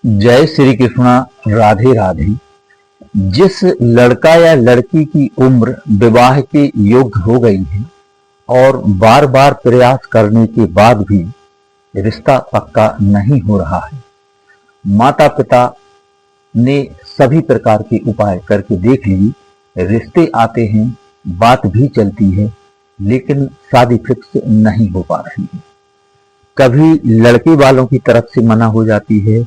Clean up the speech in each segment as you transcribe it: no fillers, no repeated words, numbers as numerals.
जय श्री कृष्णा। राधे राधे। जिस लड़का या लड़की की उम्र विवाह के योग्य हो गई है और बार बार प्रयास करने के बाद भी रिश्ता पक्का नहीं हो रहा है, माता पिता ने सभी प्रकार के उपाय करके देख लिए, रिश्ते आते हैं, बात भी चलती है, लेकिन शादी फिक्स नहीं हो पा रही है। कभी लड़के वालों की तरफ से मना हो जाती है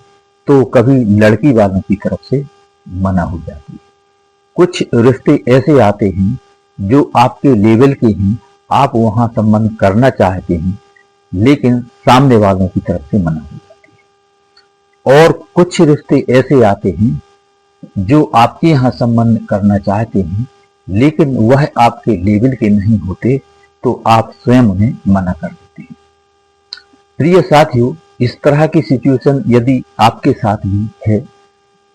तो कभी लड़की वालों की तरफ से मना हो जाती है। कुछ रिश्ते ऐसे आते हैं जो आपके लेवल के हैं, आप वहां संबंध करना चाहते हैं, लेकिन सामने वालों की तरफ से मना हो जाती है। और कुछ रिश्ते ऐसे आते हैं जो आपके यहाँ संबंध करना चाहते हैं, लेकिन वह आपके लेवल के नहीं होते, तो आप स्वयं उन्हें मना कर देते हैं। प्रिय साथियों, इस तरह की सिचुएशन यदि आपके साथ भी है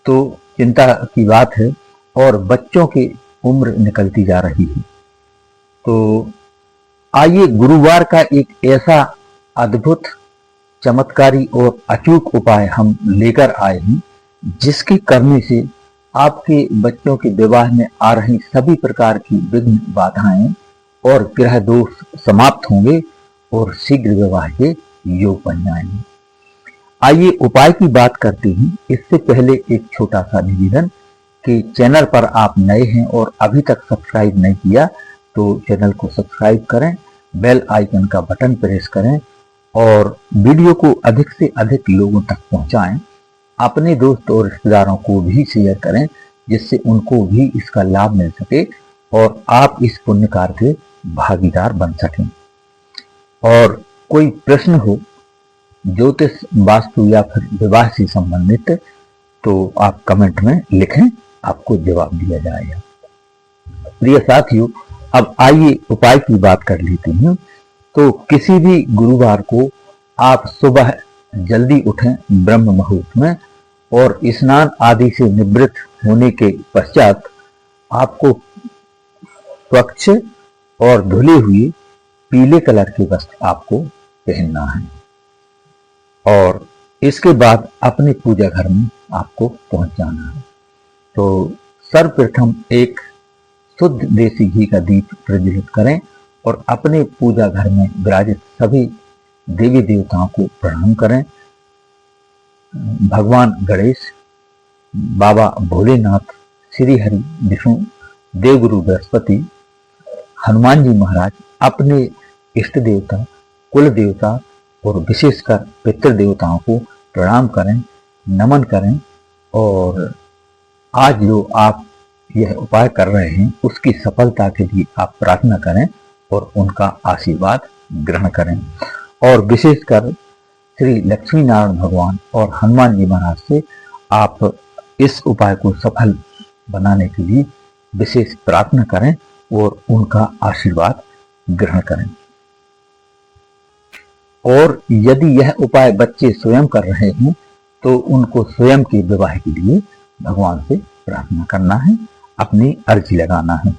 तो चिंता की बात है, और बच्चों की उम्र निकलती जा रही है। तो आइए गुरुवार का एक ऐसा अद्भुत, चमत्कारी और अचूक उपाय हम लेकर आए हैं, जिसके करने से आपके बच्चों के विवाह में आ रही सभी प्रकार की विघ्न, बाधाएं और ग्रह दोष समाप्त होंगे और शीघ्र विवाह के योग बन जाएंगे। आइए उपाय की बात करते हैं। इससे पहले एक छोटा सा निवेदन कि चैनल पर आप नए हैं और अभी तक सब्सक्राइब नहीं किया तो चैनल को सब्सक्राइब करें, बेल आइकन का बटन प्रेस करें और वीडियो को अधिक से अधिक लोगों तक पहुंचाएं। अपने दोस्त और रिश्तेदारों को भी शेयर करें, जिससे उनको भी इसका लाभ मिल सके और आप इस पुण्य कार्य के भागीदार बन सकें। और कोई प्रश्न हो ज्योतिष, वास्तु या फिर विवाह से संबंधित, तो आप कमेंट में लिखें, आपको जवाब दिया जाएगा। प्रिय साथियों, अब आइए उपाय की बात कर लेते हैं। तो किसी भी गुरुवार को आप सुबह जल्दी उठें ब्रह्म मुहूर्त में, और स्नान आदि से निवृत्त होने के पश्चात आपको स्वच्छ और धुले हुए पीले कलर के वस्त्र आपको पहनना है, और इसके बाद अपने पूजा घर में आपको पहुंच जाना है। तो सर्वप्रथम एक शुद्ध देसी घी का दीप प्रज्वलित करें और अपने पूजा घर में विराजित सभी देवी देवताओं को प्रणाम करें। भगवान गणेश, बाबा भोलेनाथ, श्री हरि विष्णु, देवगुरु बृहस्पति, हनुमान जी महाराज, अपने इष्ट देवता, कुल देवता और विशेषकर पितृ देवताओं को प्रणाम करें, नमन करें। और आज जो आप यह उपाय कर रहे हैं उसकी सफलता के लिए आप प्रार्थना करें और उनका आशीर्वाद ग्रहण करें। और विशेषकर श्री लक्ष्मी नारायण भगवान और हनुमान जी महाराज से आप इस उपाय को सफल बनाने के लिए विशेष प्रार्थना करें और उनका आशीर्वाद ग्रहण करें। और यदि यह उपाय बच्चे स्वयं कर रहे हैं तो उनको स्वयं के विवाह के लिए भगवान से प्रार्थना करना है, अपनी अर्जी लगाना है।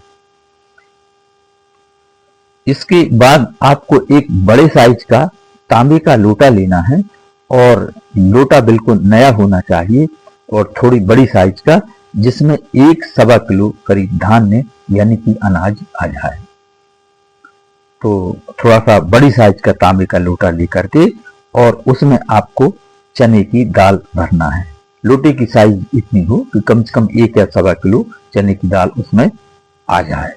इसके बाद आपको एक बड़े साइज का तांबे का लोटा लेना है, और लोटा बिल्कुल नया होना चाहिए और थोड़ी बड़ी साइज का, जिसमें 1.25 किलो करीब धान्य यानी कि अनाज आ जाए। तो थोड़ा सा बड़ी साइज का तांबे का लोटा लेकर के, और उसमें आपको चने की दाल भरना है। लोटे की साइज इतनी हो कि कम से कम 1 या 1.25 किलो चने की दाल उसमें आ जाए।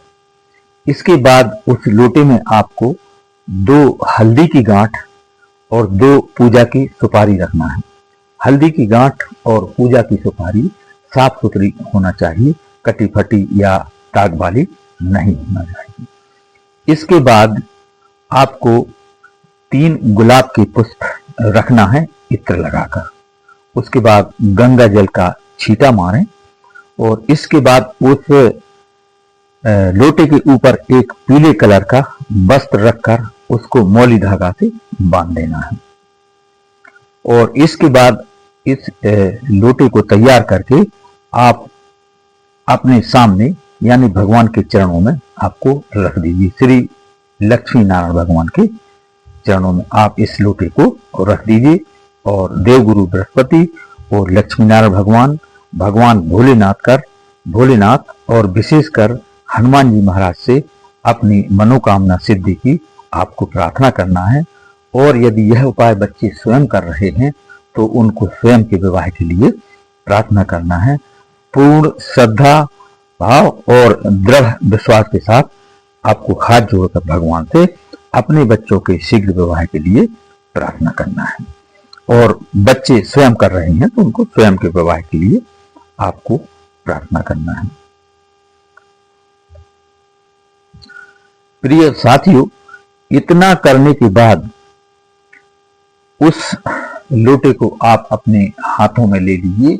इसके बाद उस लोटे में आपको 2 हल्दी की गांठ और 2 पूजा की सुपारी रखना है। हल्दी की गांठ और पूजा की सुपारी साफ सुथरी होना चाहिए, कटी फटी या दाग वाली नहीं होना चाहिए। इसके बाद आपको 3 गुलाब के पुष्प रखना है इत्र लगाकर। उसके बाद गंगा जल का छींटा मारें, और इसके बाद उस लोटे के ऊपर एक पीले कलर का वस्त्र रखकर उसको मौली धागा से बांध देना है। और इसके बाद इस लोटे को तैयार करके आप अपने सामने यानी भगवान के चरणों में आपको रख दीजिए। श्री लक्ष्मी नारायण भगवान के चरणों में आप इस लोटे को रख दीजिए, और देवगुरु बृहस्पति और लक्ष्मी नारायण भगवान, भगवान भोलेनाथ और विशेषकर हनुमान जी महाराज से अपनी मनोकामना सिद्धि की आपको प्रार्थना करना है। और यदि यह उपाय बच्चे स्वयं कर रहे हैं तो उनको स्वयं के विवाह के लिए प्रार्थना करना है। पूर्ण श्रद्धा भाव और दृढ़ विश्वास के साथ आपको हाथ जोड़कर भगवान से अपने बच्चों के शीघ्र विवाह के लिए प्रार्थना करना है। और बच्चे स्वयं कर रहे हैं तो उनको स्वयं के विवाह के लिए आपको प्रार्थना करना है। प्रिय साथियों, इतना करने के बाद उस लोटे को आप अपने हाथों में ले लीजिए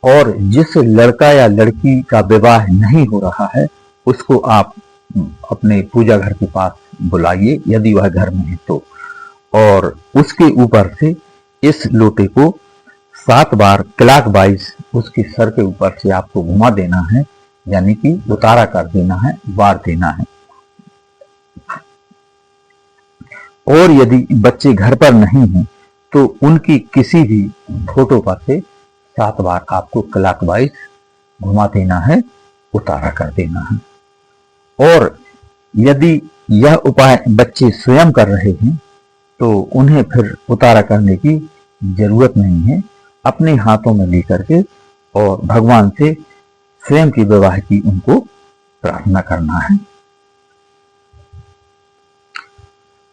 और जिस लड़का या लड़की का विवाह नहीं हो रहा है उसको आप अपने पूजा घर के पास बुलाइए, यदि वह घर में है तो, और उसके ऊपर से इस लोटे को 7 बार क्लॉकवाइज उसके सर के ऊपर से आपको घुमा देना है, यानी कि उतारा कर देना है, वार देना है। और यदि बच्चे घर पर नहीं हैं तो उनकी किसी भी फोटो पर से 7 बार आपको क्लॉकवाइज घुमा देना है, उतारा कर देना है। और यदि यह उपाय बच्चे स्वयं कर रहे हैं तो उन्हें फिर उतारा करने की जरूरत नहीं है, अपने हाथों में लेकर के और भगवान से स्वयं की विवाह की उनको प्रार्थना करना है।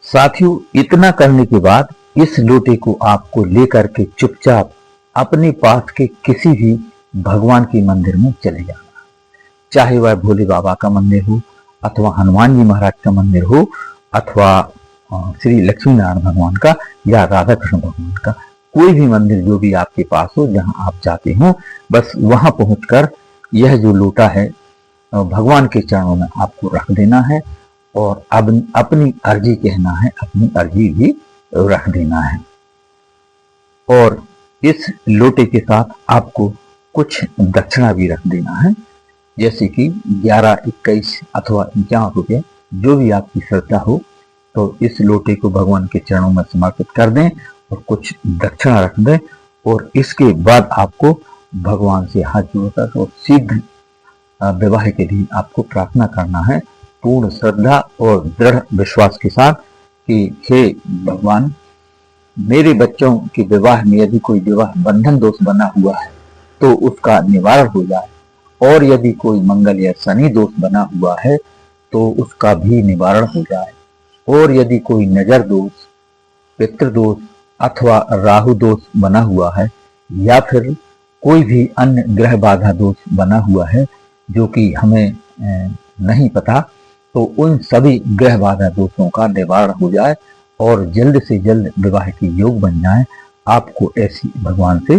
साथियों, इतना करने के बाद इस लोटे को आपको लेकर के चुपचाप अपने पास के किसी भी भगवान के मंदिर में चले जाना, चाहे वह भोले बाबा का मंदिर हो अथवा हनुमान जी महाराज का मंदिर हो अथवा श्री लक्ष्मी नारायण भगवान का या राधा कृष्ण भगवान का, कोई भी मंदिर जो भी आपके पास हो, जहां आप जाते हो, बस वहां पहुंचकर यह जो लोटा है भगवान के चरणों में आपको रख देना है और अब अपनी अर्जी कहना है, अपनी अर्जी भी रख देना है। और इस लोटे के साथ आपको कुछ दक्षिणा भी रख देना है, जैसे कि 11, 21 अथवा 51 रुपये, जो भी आपकी श्रद्धा हो। तो इस लोटे को भगवान के चरणों में समर्पित कर दें और कुछ दक्षिणा रख दें। और इसके बाद आपको भगवान से हाथ जोड़कर और शीघ्र विवाह के लिए आपको प्रार्थना करना है, पूर्ण श्रद्धा और दृढ़ विश्वास के साथ कि हे भगवान, मेरे बच्चों के विवाह में यदि कोई विवाह बंधन दोष बना हुआ है तो उसका निवारण हो जाए, और यदि कोई मंगल या शनि दोष बना हुआ है तो उसका भी निवारण हो जाए, और यदि कोई नजर दोष, पितृदोष अथवा राहु दोष बना हुआ है या फिर कोई भी अन्य ग्रह बाधा दोष बना हुआ है जो कि हमें नहीं पता, तो उन सभी ग्रह बाधा दोषों का निवारण हो जाए और जल्द से जल्द विवाह के योग बन जाए। आपको ऐसी भगवान से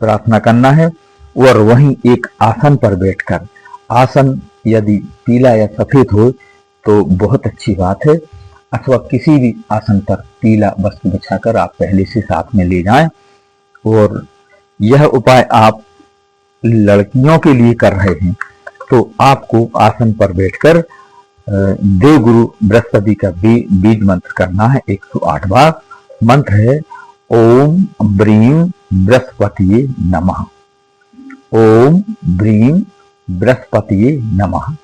प्रार्थना करना है। और वहीं एक आसन पर बैठकर, आसन यदि पीला या सफेद हो तो बहुत अच्छी बात है, अथवा किसी भी आसन पर पीला वस्त्र बिछाकर आप पहले से साथ में ले जाएं। और यह उपाय आप लड़कियों के लिए कर रहे हैं तो आपको आसन पर बैठकर देवगुरु बृहस्पति का बीज मंत्र करना है 108 बार। मंत्र है ओम ब्रीम बृहस्पतिये नमः, ओम ब्रीम बृहस्पतिये नमः।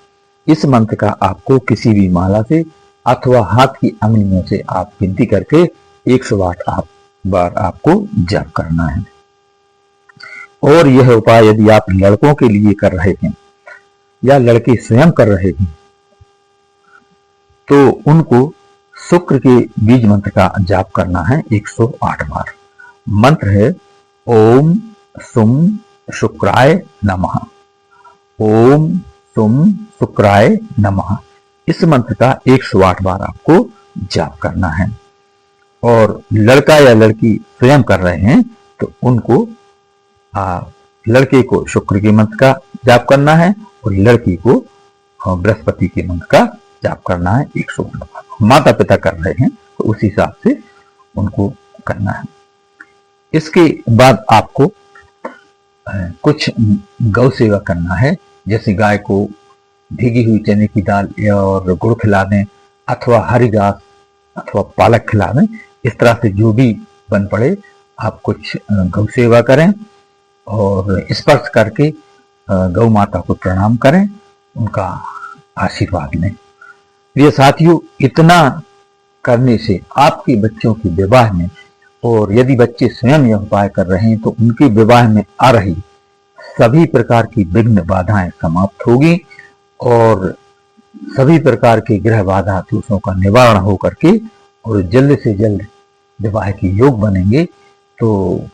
इस मंत्र का आपको किसी भी माला से अथवा हाथ की अंगुलियों से आप गिनती करके 108 बार आपको जप करना है। और यह उपाय यदि आप लड़कों के लिए कर रहे हैं या लड़के स्वयं कर रहे हैं तो उनको शुक्र के बीज मंत्र का जाप करना है 108 बार। मंत्र है ओम सुम शुक्राय नमः, ओम सुम शुक्राय नमः। इस मंत्र का 108 बार आपको जाप करना है। और लड़का या लड़की स्वयं कर रहे हैं तो उनको लड़के को शुक्र के मंत्र का जाप करना है और लड़की को बृहस्पति के मंत्र का जाप करना है 108 बार। माता पिता कर रहे हैं तो उस हिसाब से उनको करना है। इसके बाद आपको कुछ गौ सेवा करना है, जैसे गाय को भीगी हुई चने की दाल और गुड़ खिला दें अथवा हरी घास अथवा पालक खिला दें। इस तरह से जो भी बन पड़े आप कुछ गौ सेवा करें। और स्पर्श करके गौ माता को प्रणाम करें, उनका आशीर्वाद लें। प्रिय साथियों, इतना करने से आपके बच्चों के विवाह में, और यदि बच्चे स्वयं यह उपाय कर रहे हैं तो उनके विवाह में आ रही सभी प्रकार की विघ्न बाधाएं समाप्त होगी और सभी प्रकार के ग्रह बाधा दोषों का निवारण हो करके और जल्द से जल्द विवाह के योग बनेंगे। तो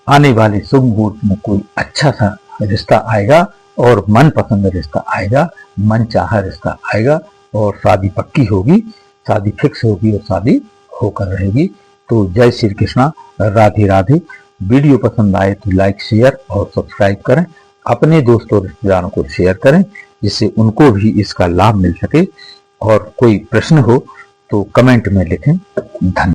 आने वाले शुभ मुहूर्त में कोई अच्छा सा रिश्ता आएगा और मनपसंद रिश्ता आएगा, मन चाहा रिश्ता आएगा और शादी पक्की होगी, शादी फिक्स होगी और शादी होकर रहेगी। तो जय श्री कृष्णा, राधे राधे। वीडियो पसंद आए तो लाइक, शेयर और सब्सक्राइब करें। अपने दोस्तों रिश्तेदारों को शेयर करें जिससे उनको भी इसका लाभ मिल सके। और कोई प्रश्न हो तो कमेंट में लिखें। धन्यवाद।